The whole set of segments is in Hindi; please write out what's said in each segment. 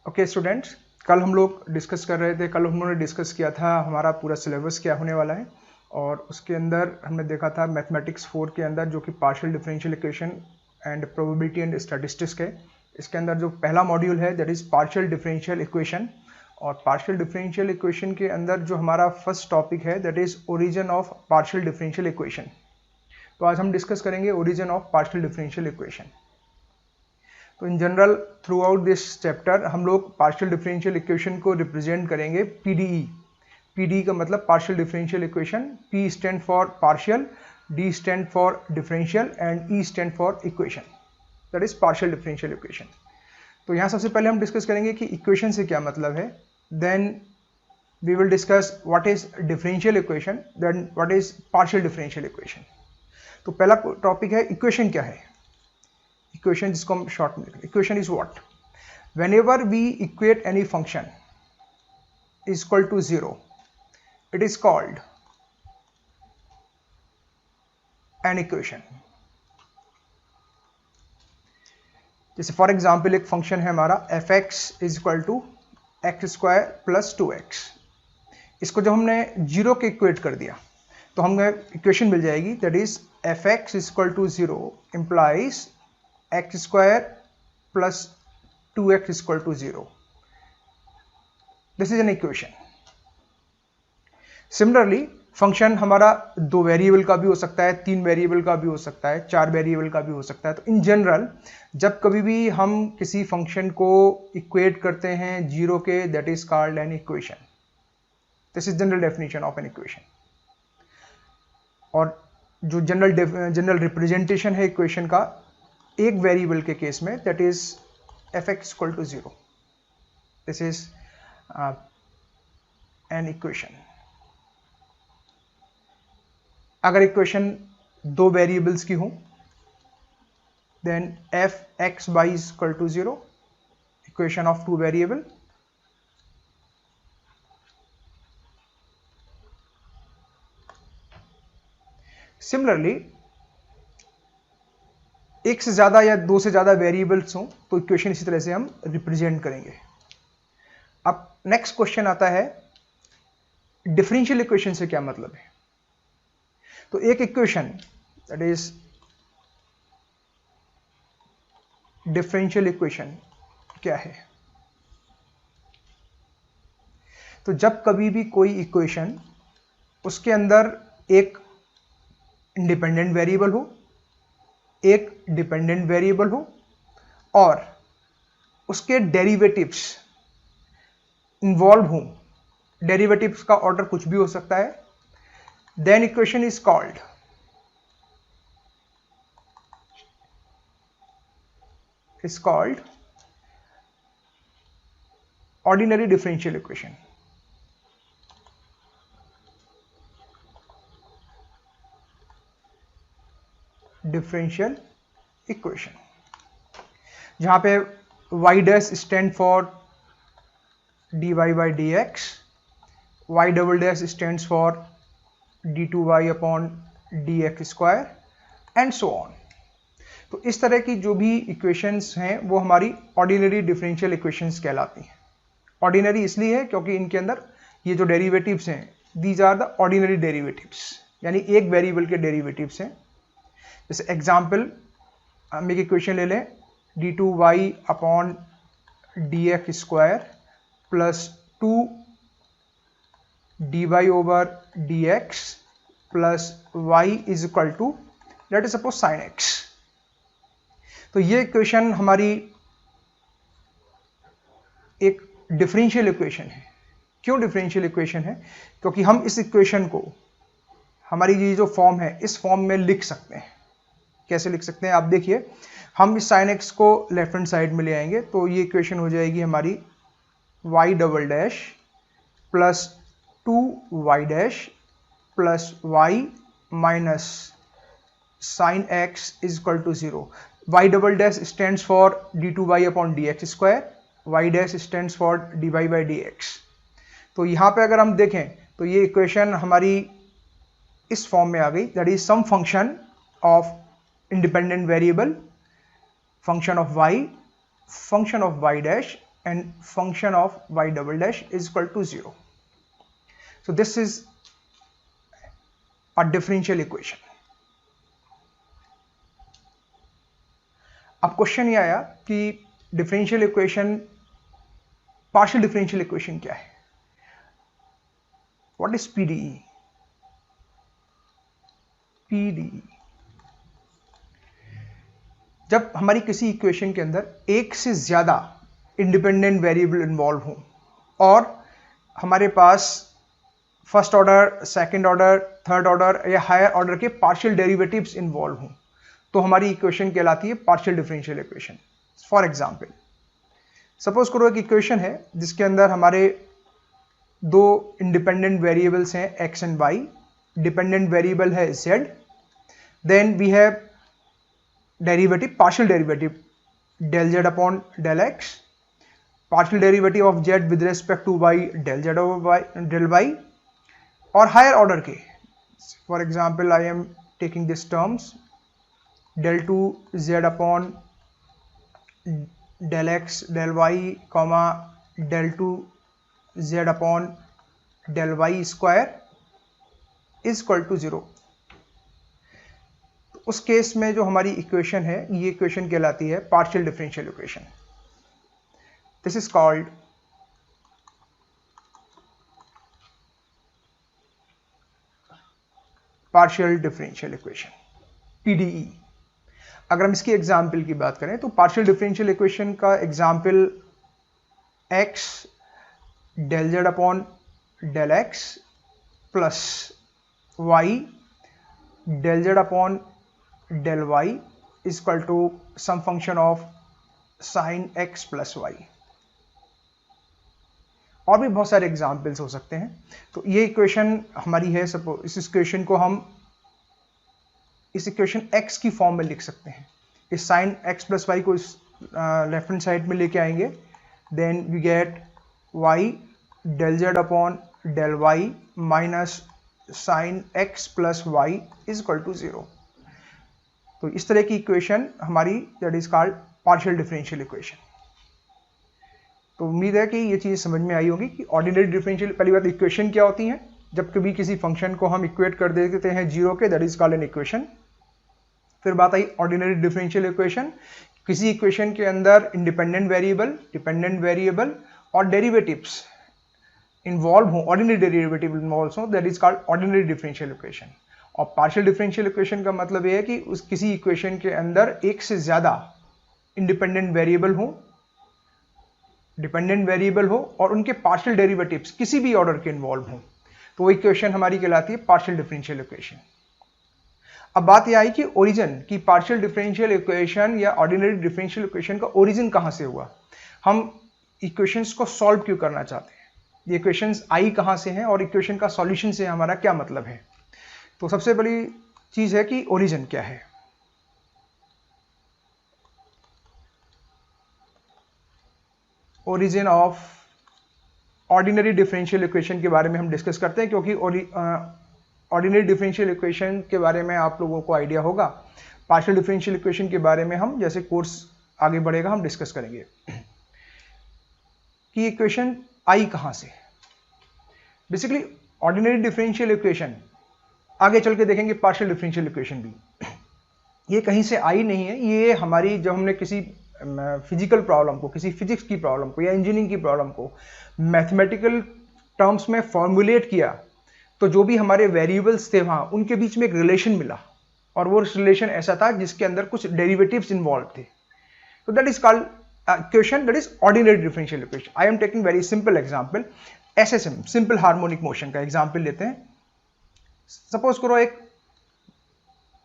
ओके स्टूडेंट्स, कल हम लोग डिस्कस कर रहे थे। कल हम लोगों ने डिस्कस किया था हमारा पूरा सिलेबस क्या होने वाला है, और उसके अंदर हमने देखा था मैथमेटिक्स 4 के अंदर जो कि partial differential equation and probability and statistics है। इसके अंदर जो पहला मॉड्यूल है that is partial differential equation, और पार्शियल डिफरेंशियल इक्वेशन के अंदर जो हमारा फर्स्ट टॉपिक है that is origin of partial differential equation. तो आज हम डिस्कस करेंगे origin of partial differential equation. तो in general throughout this chapter हम लोग पार्शियल डिफरेंशियल इक्वेशन को रिप्रेजेंट करेंगे पीडीई। पीडीई का मतलब partial differential equation. P stand for partial, D stand for differential and E stand for equation, that is partial differential equation. तो यहाँ सबसे पहले हम डिस्कस करेंगे कि इक्वेशन से क्या मतलब है, then we will discuss what is differential equation, then what is partial differential equation. तो पहला टॉपिक है इक्वेशन क्या है। इक्वेशन जिसको हम शॉर्ट में लिखें, equation is what, whenever we equate any function is equal to 0 it is called an equation. जैसे फॉर एग्जांपल एक फंक्शन है हमारा f x is equal to x square plus 2x। इसको जब हमने 0 के इक्वेट कर दिया तो हमें इक्वेशन मिल जाएगी that is f x is equal to 0 implies x square plus 2x is equal to 0। This is an equation. Similarly function हमारा 2 वेरिएबल का भी हो सकता है, 3 वेरिएबल का भी हो सकता है, 4 वेरिएबल का भी हो सकता है। तो इन जनरल जब कभी भी हम किसी फंक्शन को इक्वेट करते हैं 0 के, that is called an equation. This is general definition of an equation. और जो जनरल रिप्रेजेंटेशन है इक्वेशन का एक वेरिएबल के केस में that is f x equal to 0, this is an equation. अगर इक्वेशन 2 वेरिएबल्स की हो then f x y is equal to 0, equation of 2 variable. Similarly एक से ज्यादा या 2 से ज्यादा वेरिएबल्स हो तो इक्वेशन इसी तरह से हम रिप्रेजेंट करेंगे। अब नेक्स्ट क्वेश्चन आता है डिफरेंशियल इक्वेशन से क्या मतलब है। तो एक equation that is differential equation क्या है। तो जब कभी भी कोई इक्वेशन उसके अंदर एक इंडिपेंडेंट वेरिएबल हो, एक डिपेंडेंट वेरिएबल हो और उसके डेरिवेटिव्स इन्वॉल्व हो, डेरिवेटिव्स का ऑर्डर कुछ भी हो सकता है, then equation is called ordinary differential equation. Differential equation जहां पे y dash stand for dy by d x, y double dash stands for d2y upon d x square and so on. तो इस तरह की जो भी इक्वेशंस हैं वो हमारी ऑर्डिनरी डिफरेंशियल इक्वेशंस कहलाती हैं। ऑर्डिनरी इसलिए है क्योंकि इनके अंदर ये जो डेरिवेटिव्स हैं these are the ordinary derivatives, यानी एक वेरिएबल के डेरिवेटिव्स हैं। जैसे एग्जाम्पल हम एक इक्वेशन ले लें d2y upon d x square plus 2 dy over d x plus y is equal to let us suppose sine x। तो ये इक्वेशन हमारी एक डिफरेंशियल इक्वेशन है। क्यों डिफरेंशियल इक्वेशन है? क्योंकि हम इस इक्वेशन को हमारी ये जो फॉर्म है इस फॉर्म में लिख सकते हैं। कैसे लिख सकते हैं आप देखिए, हम इस साइन एक्स को लेफ्ट हैंड साइड में ले आएंगे तो ये इक्वेशन हो जाएगी हमारी y double dash plus 2y dash plus y minus sine x is equal to 0। y double dash stands for d2y upon d x square, y dash stands for dy by d x. तो यहाँ पे अगर हम देखें तो ये इक्वेशन हमारी इस फॉर्म में आ गई, that is some function of independent variable function of y dash and function of y double dash is equal to 0. So this is a differential equation. अब क्वेश्चन ये आया कि differential equation, partial differential equation क्या है? What is PDE? पीडीई, जब हमारी किसी इक्वेशन के अंदर एक से ज्यादा इंडिपेंडेंट वेरिएबल इन्वॉल्व हो और हमारे पास first order, second order, third order या हायर ऑर्डर के पार्शियल डेरिवेटिव्स इन्वॉल्व हों, तो हमारी इक्वेशन कहलाती है partial differential equation. For example, suppose करो एक इक्वेशन है जिसके अंदर हमारे दो इंडिपेंडेंट वेरिएबल्स हैं x and y, dependent variable है z, then we have derivative, partial derivative del z upon del x, partial derivative of z with respect to y del z over del y, और हायर ऑर्डर के, for example I am taking this terms del 2 z upon del x del y comma del 2 z upon del y square is equal to 0. उस केस में जो हमारी इक्वेशन है, ये इक्वेशन कहलाती है partial differential equation. This is called partial differential equation, PDE. अगर हम इसकी एग्जाम्पल की बात करें तो पार्शियल डिफरेंशियल इक्वेशन का example x del z upon del x plus y del z upon del y is equal to some function of sine x plus y. और भी बहुत सारे एग्जाम्पल्स हो सकते हैं. तो ये इक्वेशन हमारी है. सपोज इस इक्वेशन को हम इस इक्वेशन x की फॉर्म में लिख सकते हैं. इस साइन x प्लस वाई को इस लेफ्ट हैंड साइड में लेके आएंगे, then we get y del z upon del y minus sine x plus y is equal to 0. तो इस तरह की इक्वेशन हमारी that is called partial differential equation. तो उम्मीद है कि ये चीज़ समझ में आई होगी कि ऑर्डिनरी डिफरेंशियल, पहली बात इक्वेशन क्या होती है. जब कभी किसी फंक्शन को हम इक्वेट कर देते हैं 0 के, that is called an equation. फिर बात आई ऑर्डिनरी डिफरेंशियल इक्वेशन. किसी इक्वेशन के अंदर इंडिपेंडेंट वेरिएबल, डिपेंडेंट वेरिएबल और डेरिवेटिव्स इन्वॉल्व हो, ऑर्डिनरी डेरिवेटिव इन्वॉल्व हो, that is called ordinary differential equation. और पार्शियल डिफरेंशियल इक्वेशन का मतलब यह है कि उस किसी इक्वेशन के अंदर एक से ज्यादा इंडिपेंडेंट वेरिएबल हो, डिपेंडेंट वेरिएबल हो और उनके पार्शियल डेरिवेटिव्स किसी भी ऑर्डर के इन्वॉल्व हो, तो वो इक्वेशन हमारी कहलाती है पार्शियल डिफरेंशियल इक्वेशन. अब बात यह आई कि ओरिजिन की पार्शियल डिफरेंशियल इक्वेशन या ऑर्डिनरी डिफरेंशियल इक्वेशन का ओरिजिन कहां से हुआ, हम इक्वेशंस को सॉल्व क्यों करना चाहते हैं, ये इक्वेशंस आई कहां से हैं और इक्वेशन का सॉल्यूशन से हमारा क्या मतलब है. तो सबसे बड़ी चीज है कि ओरिजिन क्या है. Origin of ordinary differential equation के बारे में हम डिस्कस करते हैं, क्योंकि ऑर्डिनरी डिफरेंशियल इक्वेशन के बारे में आप लोगों को आइडिया होगा. पार्शियल डिफरेंशियल इक्वेशन के बारे में हम जैसे कोर्स आगे बढ़ेगा हम डिस्कस करेंगे कि इक्वेशन आई कहां से. बेसिकली ऑर्डिनरी डिफरेंशियल इक्वेशन, आगे चल के देखेंगे पार्शियल डिफरेंशियल इक्वेशन भी, ये कहीं से आई नहीं है. ये हमारी, जब हमने किसी फिजिकल प्रॉब्लम को, किसी फिजिक्स की प्रॉब्लम को या इंजीनियरिंग की प्रॉब्लम को मैथमेटिकल टर्म्स में फॉर्मुलेट किया, तो जो भी हमारे वेरिएबल्स थे वहां, उनके बीच में एक रिलेशन मिला और वो रिलेशन ऐसा था जिसके अंदर कुछ डेरिवेटिव्स इन्वॉल्व थे. तो that is called equation, that is ordinary differential equation. I am taking very simple example, SSM, simple harmonic motion का एग्जांपल लेते हैं. सपोज करो एक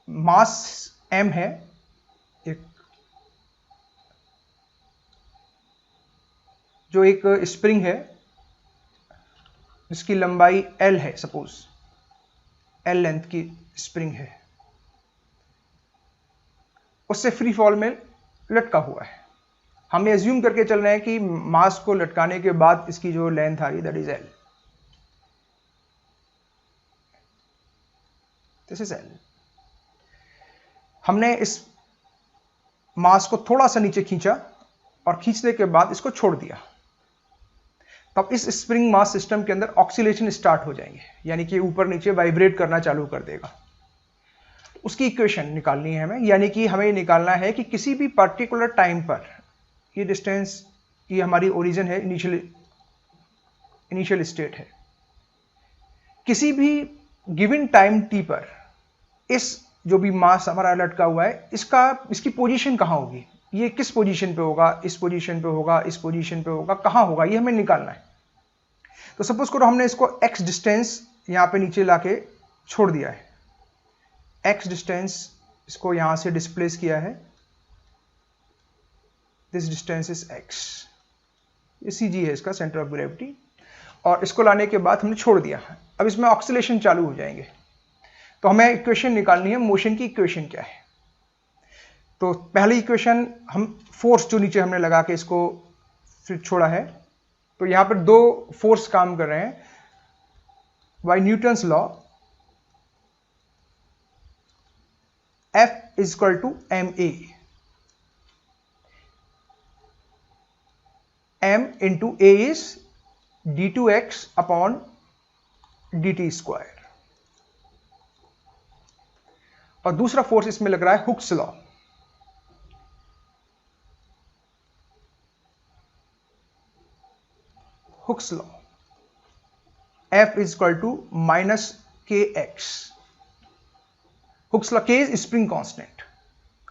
मास m है, एक जो एक स्प्रिंग है जिसकी लंबाई L है, सपोज L लेंथ की स्प्रिंग है, उससे फ्री फॉल में लटका हुआ है. हम एज्यूम करके चल रहे हैं कि मास को लटकाने के बाद इसकी जो लेंथ आ रही that is L. This is L. हमने इस मास को थोड़ा सा नीचे खींचा और खींचने के बाद इसको छोड़ दिया, तब इस स्प्रिंग मास सिस्टम के अंदर ऑक्सीलेशन स्टार्ट हो जाएंगे, यानी कि ऊपर नीचे वाइब्रेट करना चालू कर देगा। उसकी इक्वेशन निकालनी है हमें, यानी कि हमें निकालना है कि किसी भी पर्टिकुलर टाइम पर ये डिस्टेंस, ये हमारी ओरिजिन है, इनिशियल स्टेट है, किसी भी गिवन टाइम टी पर इस जो भी मास हमारा लटका हुआ है इसकी पोजीशन कहाँ होगी, ये किस पोजीशन पे होगा, इस पोजीशन पे होगा, इस पोजीशन पे होगा, कहाँ होगा, ये हमें निकालना है। तो सपोज करो हमने इसको x डिस्टेंस यहाँ पे नीचे लाके छोड़ दिया है, x डिस्टेंस इसको यहाँ से डिस्प्लेस किया है, दिस डिस्टेंस इज x, ये CG है इसका सेंटर ऑफ ग्रेविटी, और इसको लाने के बाद हमने छोड़ दिया। अब इसमें ऑक्सीलेशन चालू हो जाएंगे, तो हमें इक्वेशन निकालनी है, मोशन की इक्वेशन क्या है। तो पहली इक्वेशन, हम फोर्स जो नीचे हमने लगा के इसको फिर छोड़ा है, तो यहां पर दो फोर्स काम कर रहे हैं, by Newton's law F is equal to ma, m into a is d2x upon dt square, और दूसरा फोर्स इसमें लग रहा है Hooke's law, Hooke's law F is equal to minus kx, Hooke's law, k is spring constant,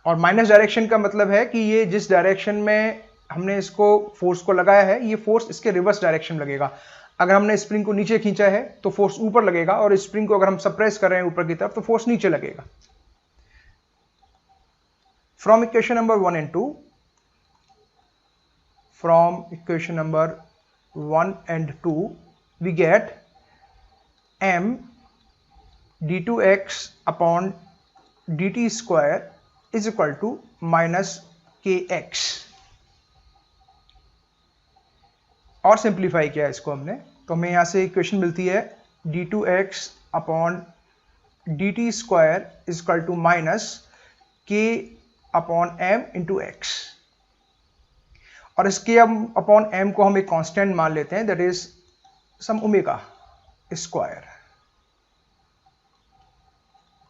और माइनस डायरेक्शन का मतलब है कि ये जिस डायरेक्शन में हमने इसको फोर्स को लगाया है, ये फोर्स इसके रिवर्स डायरेक्शन लगेगा। अगर हमने स्प्रिंग को नीचे खींचा है तो फोर्स ऊपर लगेगा, और स्प्रिंग को अगर हम सप्रेस कर रहे हैं ऊपर की तरफ तो फोर्स नीचे लगेगा। From equation number 1 and 2, from equation number 1 and 2 we get m d2x upon dt square is equal to minus kx, और सिंप्लीफाई किया इसको हमने, तो हमें यहां से इक्वेशन मिलती है d2x upon dt square is equal to minus k upon m into x, और इस k अपॉन m को हम एक कांस्टेंट मान लेते हैं, that is some omega square,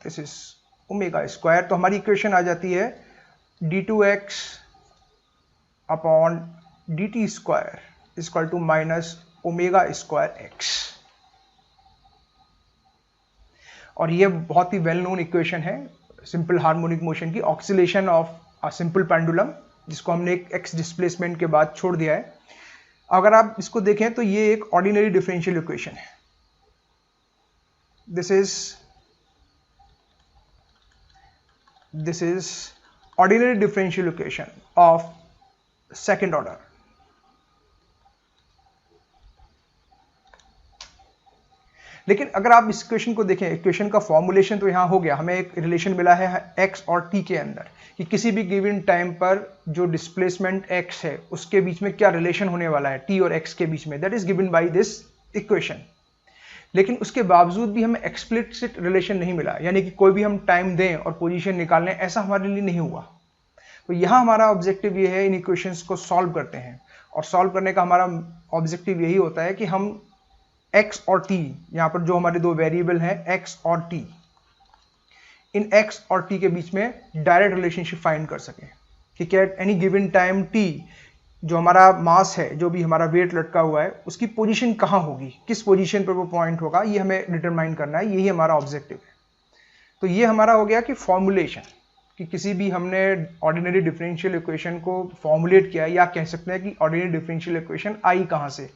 this is omega square. तो हमारी इक्वेशन आ जाती है d2x upon dt square is equal to minus omega square x, और ये बहुत ही वेल नोन इक्वेशन है सिंपल हार्मोनिक मोशन की, oscillation of a simple pendulum, जिसको हमने एक एक्स डिस्प्लेसमेंट के बाद छोड़ दिया है। अगर आप इसको देखें तो ये एक ऑर्डिनरी डिफरेंशियल इक्वेशन है, this is ordinary differential equation of second order. लेकिन अगर आप इस इक्वेशन को देखें, इक्वेशन का फॉर्मुलेशन तो यहां हो गया, हमें एक रिलेशन मिला है x और t के अंदर कि किसी भी गिवन टाइम पर जो डिस्प्लेसमेंट x है उसके बीच में क्या रिलेशन होने वाला है t और x के बीच में, that is given by this equation. लेकिन उसके बावजूद भी हमें एक्सप्लिसिट रिलेशन नहीं मिला, यानी कि कोई भी हम टाइम दें और पोजीशन निकाल लें, ऐसा हमारे लिए नहीं हुआ। तो यहाँ हमारा ऑब्जेक्टिव ये है, इन इक्वेशंस को सॉल्व करते हैं, और सॉल्व करने का हमारा ऑब्जेक्टिव यही होता है कि हम x और t, यहाँ पर जो हमारे दो वेरिएबल हैं x और t, इन x और t के बीच में डायरेक्ट रिलेशनशिप फाइंड कर सकें कि क्या एनी गिवन टाइम t जो हमारा मास है, जो भी हमारा वेट लटका हुआ है, उसकी पोजीशन कहाँ होगी, किस पोजीशन पर वो पॉइंट होगा, ये हमें डिटरमाइन करना है, यही हमारा ऑब्जेक्टिव है। तो ये हमारा हो गया कि फॉर्मुलेशन, कि किसी भी हमने ऑर्डिनरी डिफरेंशियल इक्वेशन को फॉर्मुलेट किया, या कह सकते हैं कि ऑर्डिनरी डिफरेंशियल इक्वेशन आई कहाँ से,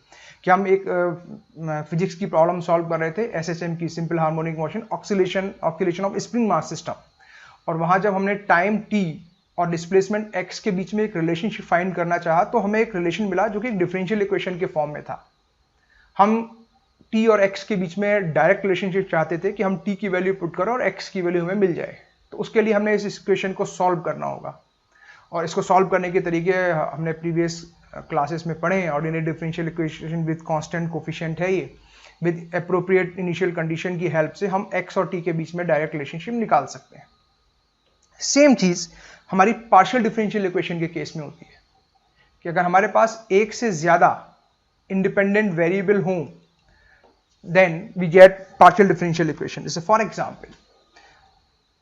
कि हम एक फिजिक्स की प्रॉब्लम सॉल्व कर रहे थे, SHM की, simple harmonic motion, oscillation of spring mass system, और वहां जब हमने टाइम t और डिस्प्लेसमेंट x के बीच में एक रिलेशनशिप फाइंड करना चाहा, तो हमें एक रिलेशन मिला जो कि एक डिफरेंशियल इक्वेशन के फॉर्म में था। हम t और x के बीच में डायरेक्ट रिलेशनशिप चाहते थे कि हम t की वैल्यू पुट करो और x की वैल्यू हमें मिल जाए, तो उसके लिए हमने इस इक्वेशन को सॉल्व करना होगा, और इसको सॉल्व करने के तरीके हमने प्रीवियस क्लासेस में पढ़े हैं। Ordinary differential equation with constant coefficient है ये, विद एप्रोप्रिएट इनिशियल कंडीशन की हेल्प से हम x और t के बीच में डायरेक्ट रिलेशनशिप निकाल सकते हैं। सेम चीज हमारी पार्शियल डिफरेंशियल इक्वेशन के केस में होती है, कि अगर हमारे पास एक से ज्यादा इंडिपेंडेंट वेरिएबल हों then we get partial differential equation. जैसे फॉर एग्जांपल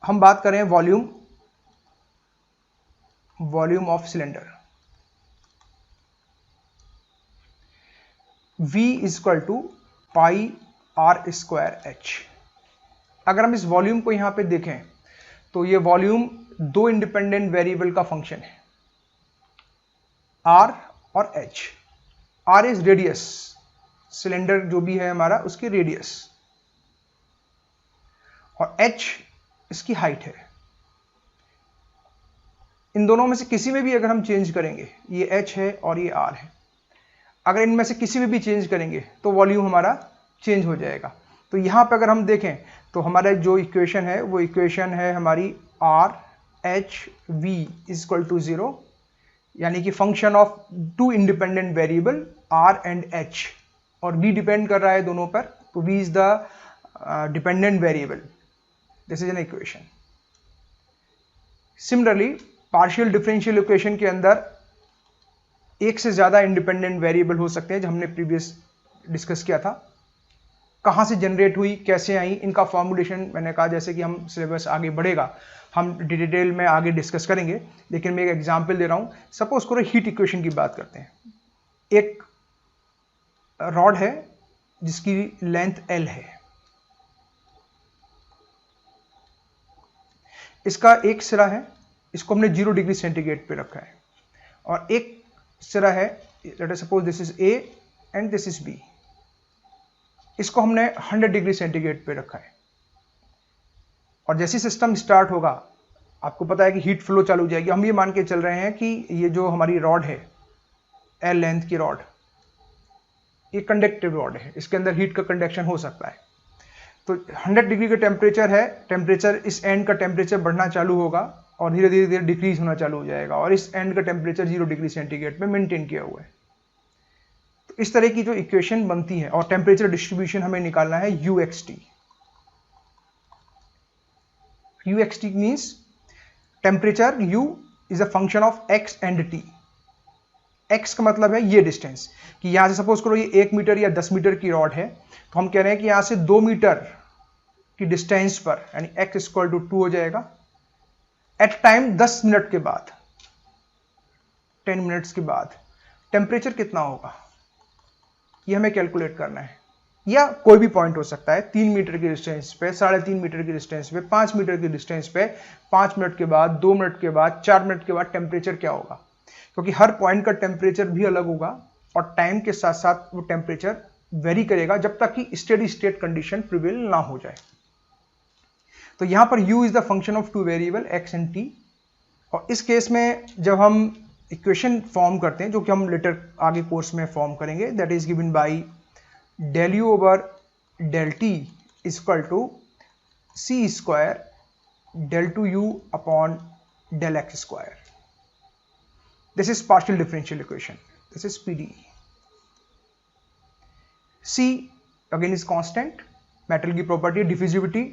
हम बात करें volume of cylinder, V is equal to pi r square h. अगर हम इस वॉल्यूम को यहां पे देखें तो ये वॉल्यूम दो इंडिपेंडेंट वेरिएबल का फंक्शन है, R और H। R is radius, cylinder जो भी है हमारा उसकी रेडियस, और H इसकी हाइट है। इन दोनों में से किसी में भी अगर हम चेंज करेंगे, ये H है और ये R है, अगर इनमें से किसी में भी चेंज करेंगे तो वॉल्यूम हमारा चेंज हो जाएगा। तो यहां पे अगर हम देखें तो हमारा जो इक्वेशन है वो इक्वेशन है हमारी R H V is equal to 0, यानी कि function of two independent variable R and H, और V डिपेंड कर रहा है दोनों पर, तो V is the dependent variable. This is an equation. Similarly partial differential equation के अंदर एक से ज्यादा इंडिपेंडेंट वेरिएबल हो सकते हैं, जो हमने प्रीवियस डिस्कस किया था। कहां से जनरेट हुई, कैसे आई, इनका फॉर्मुलेशन मैंने कहा जैसे कि हम सिलेबस आगे बढ़ेगा हम डिटेल में आगे डिस्कस करेंगे, लेकिन मैं एक एग्जांपल दे रहा हूं। सपोज करो हीट इक्वेशन की बात करते हैं। एक रॉड है जिसकी लेंथ L है, इसका एक सिरा है, इसको हमने 0 डिग्री सेंटीग्रेड पे रखा है, और एक सिरा है, late us suppose this is A and this is B, इसको हमने 100 डिग्री सेंटीग्रेड पे रखा है। और जैसे सिस्टम स्टार्ट होगा आपको पता है कि हीट फ्लो चालू हो जाएगी। हम ये मान के चल रहे हैं कि ये जो हमारी रॉड है L लेंथ की रॉड, ये कंडक्टिव रॉड है, इसके अंदर हीट का कंडक्शन हो सकता है। तो 100 डिग्री का टेम्परेचर है, टेम्परेचर इस एंड का टेम्परेचर बढ़ना चालू होगा और धीरे धीरे धीरे डिक्रीज होना चालू हो जाएगा, और इस एंड का टेम्परेचर 0 डिग्री सेंटीग्रेड पे मेंटेन किया हुआ है। तो इस तरह की जो इक्वेशन बनती है, और टेम्परेचर डिस्ट्रीब्यूशन हमें निकालना है UXT। UXT means temperature U is a function of X and T। X का मतलब है ये डिस्टेंस, कि यहां से सपोज करो ये 1 मीटर या 10 मीटर की रॉड है, तो हम कह रहे हैं कि यहां से 2 मीटर की डिस्टेंस पर, यानी X इक्वल टू 2 हो जाएगा। एट टाइम 10 मिनट के बाद, 10 मिनट्स के बाद टेम्परेचर कितना होगा ये हमें कैलकुलेट करना है, या कोई भी पॉइंट हो सकता है, 3 मीटर की डिस्टेंस पे, 3.5 मीटर की डिस्टेंस पे, 5 मीटर की डिस्टेंस पे, 5 मिनट के बाद, 2 मिनट के बाद, 4 मिनट के बाद टेम्परेचर क्या होगा, क्योंकि हर पॉइंट का टेम्परेचर भी अलग होगा और टाइम के साथ साथ वो टेम्परेचर वेरी करेगा जब तक कि स्टेडी स्टेट कंडीशन प्रिवेल ना हो जाए। तो यहां पर U is the function of two variable X and T, और इस केस में जब हम इक्वेशन फॉर्म करते हैं, जो कि हम लेटर आगे कोर्स में फॉर्म करेंगे, that is given by del U over del T is equal to C square del 2U upon del X square. This is partial differential equation, this is PDE। C again is constant, metal की प्रॉपर्टी डिफ्यूजिविटी।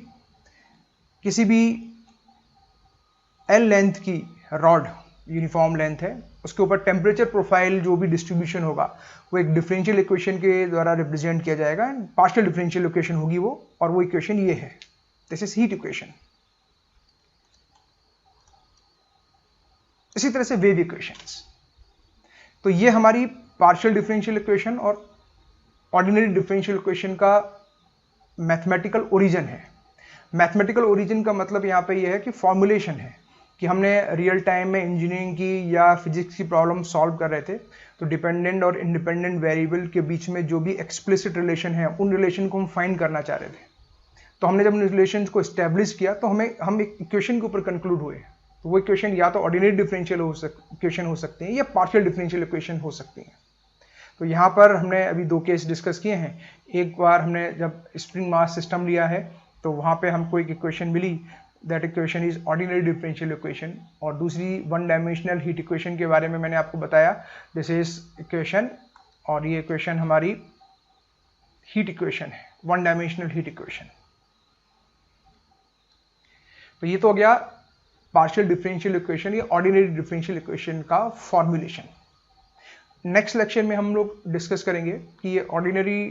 किसी भी L लेंथ की रॉड, यूनिफॉर्म लेंथ है, उसके ऊपर टेम्परेचर प्रोफाइल जो भी डिस्ट्रीब्यूशन होगा वो एक डिफरेंशियल इक्वेशन के द्वारा रिप्रेजेंट किया जाएगा, पार्शियल डिफरेंशियल इक्वेशन होगी वो, और वो इक्वेशन ये है, दिस इज हीट इक्वेशन। इसी तरह से वेव इक्वेशंस। तो ये हमारी पार्शियल डिफरेंशियल इक्वेशन और ऑर्डिनरी डिफरेंशियल इक्वेशन का मैथमेटिकल ओरिजिन है। मैथमेटिकल ओरिजिन का मतलब यहाँ पे ये है कि फॉर्मुलेशन है, कि हमने रियल टाइम में इंजीनियरिंग की या फिजिक्स की प्रॉब्लम सॉल्व कर रहे थे, तो डिपेंडेंट और इंडिपेंडेंट वेरिएबल के बीच में जो भी एक्सप्लिसिट रिलेशन है, उन रिलेशन को हम फाइंड करना चाह रहे थे। तो हमने जब उन रिलेशन को एस्टेब्लिश किया तो हम एक इक्वेशन के ऊपर कंक्लूड हुए। तो वो इक्वेशन या तो ऑर्डिनरी डिफरेंशियल इक्वेशन हो सकती है या पार्शियल डिफरेंशियल इक्वेशन हो सकती है। तो यहाँ पर हमने अभी 2 केस डिस्कस किए हैं। एक बार हमने जब स्प्रिंग मास सिस्टम लिया है तो वहाँ पे हमको एक इक्वेशन मिली, that equation is ordinary differential equation, और दूसरी 1 डायमेंशनल हीट इक्वेशन के बारे में मैंने आपको बताया, दिस इज इक्वेशन, और ये इक्वेशन हमारी हीट इक्वेशन है, 1 डायमेंशनल हीट इक्वेशन। तो ये तो हो गया पार्शियल डिफरेंशियल इक्वेशन या ऑर्डिनरी डिफरेंशियल इक्वेशन का फॉर्मुलेशन। नेक्स्ट लेक्चर में हम लोग डिस्कस करेंगे कि ये ऑर्डिनरी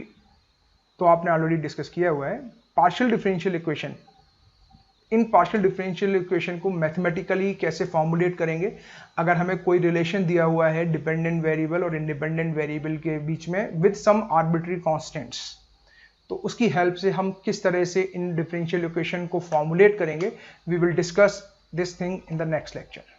तो आपने ऑलरेडी डिस्कस किया हुआ है, पार्शियल डिफरेंशियल इक्वेशन, इन पार्शियल डिफरेंशियल इक्वेशन को मैथमेटिकली कैसे फॉर्मुलेट करेंगे अगर हमें कोई रिलेशन दिया हुआ है डिपेंडेंट वेरिएबल और इंडिपेंडेंट वेरिएबल के बीच में विद सम आर्बिट्री कांस्टेंट्स, तो उसकी हेल्प से हम किस तरह से इन डिफरेंशियल इक्वेशन को फॉर्मुलेट करेंगे। We will discuss this thing in the next lecture.